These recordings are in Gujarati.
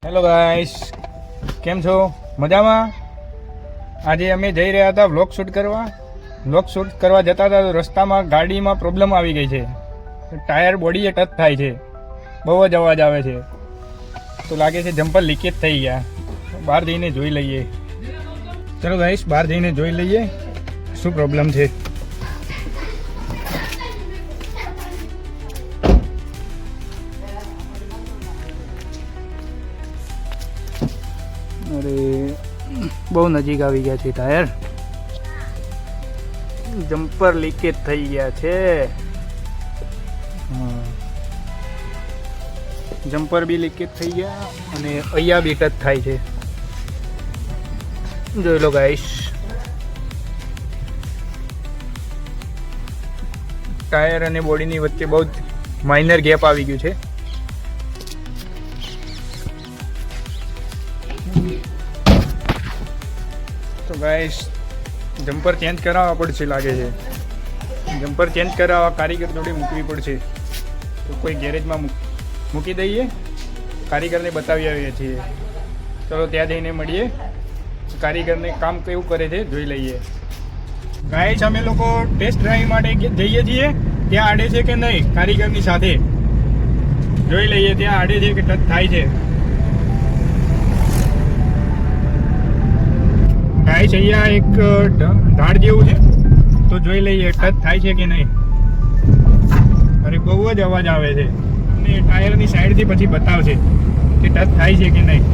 હેલો ગાઈસ, કેમ છો? મજામાં? આજે અમે જઈ રહ્યા હતા વ્લોગ શૂટ કરવા જતા હતા તો રસ્તામાં ગાડીમાં પ્રોબ્લેમ આવી ગઈ છે. ટાયર બોડીએ ટચ થાય છે, બહુ જ અવાજ આવે છે, તો લાગે છે જમ્પર લીકેજ થઈ ગયા. બહાર જઈને જોઈ લઈએ. ચલો ગાઈસ, બહાર જઈને જોઈ લઈએ શું પ્રોબ્લેમ છે. અરે બહુ નજીક આવી ગયા છે ટાયર. જમ્પર લીકેજ થઈ ગયા છે. જમ્પર બી લીકેજ થઈ ગયા અને અહીંયા બી ટચ થાય છે. જોઈ લો ગાઈસ, ટાયર અને બોડીની વચ્ચે બહુ જ માઇનર ગેપ આવી ગયું છે. તો ગાઈસ, જમ્પર ચેન્જ કરાવવા પડશે લાગે છે. જમ્પર ચેન્જ કરાવવા કારીગર જોડે મૂકવી પડશે. તો કોઈ ગેરેજમાં મૂકી દઈએ, કારીગરને બતાવી આવીએ છીએ. ચલો ત્યાં જઈને મળીએ, કારીગરને કામ કેવું કરે છે જોઈ લઈએ. ગાઈસ, અમે લોકો ટેસ્ટ ડ્રાઈવ માટે જઈએ છીએ. ત્યાં આડે છે કે નહીં કારીગરની સાથે જોઈ લઈએ. ત્યાં આડે છે કે ટચ થાય છે. ગાઈસ, અહીંયા એક ઢાળ જેવું છે, તો જોઈ લઈએ ટચ થાય છે કે નહીં. અરે બહુ જ અવાજ આવે છે અને ટાયરની સાઈડથી પછી બતાવશે કે ટચ થાય છે કે નહીં.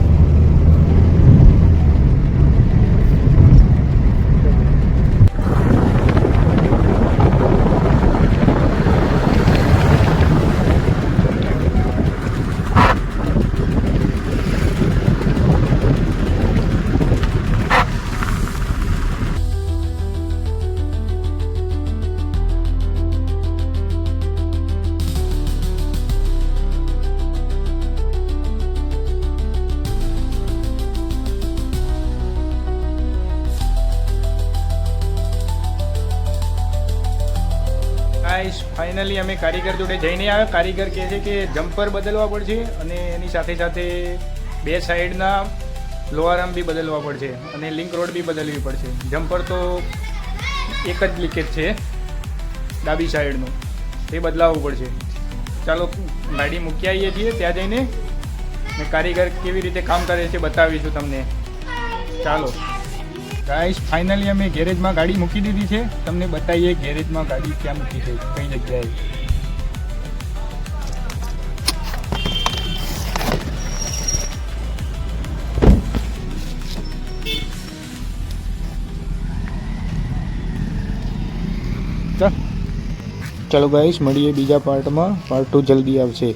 ગાઈસ, ફાઇનલી અમે કારીગર જોડે જઈને આવ્યા. કારીગર કહે છે કે જમ્પર બદલવા પડશે અને એની સાથે સાથે બે સાઈડના લોઅર આર્મ બી બદલવા પડશે અને લિંક રોડ બી બદલવી પડશે. જમ્પર તો એક જ લીકેજ છે ડાબી સાઈડનું, તે બદલાવવું પડશે. ચાલો ગાડી મૂકી આવીએ છીએ. ત્યાં જઈને ને કારીગર કેવી રીતે કામ કરે છે બતાવીશું તમને. ચાલો ગાઈસ, ફાઇનલી અમે ગેરેજમાં ગાડી મૂકી દીધી છે. તમને બતાવીએ ગેરેજમાં ગાડી ક્યાં મૂકી છે, કઈ જગ્યાએ. ચલો ગાઈસ, મળીએ બીજા પાર્ટમાં. પાર્ટ 2 જલ્દી આવશે.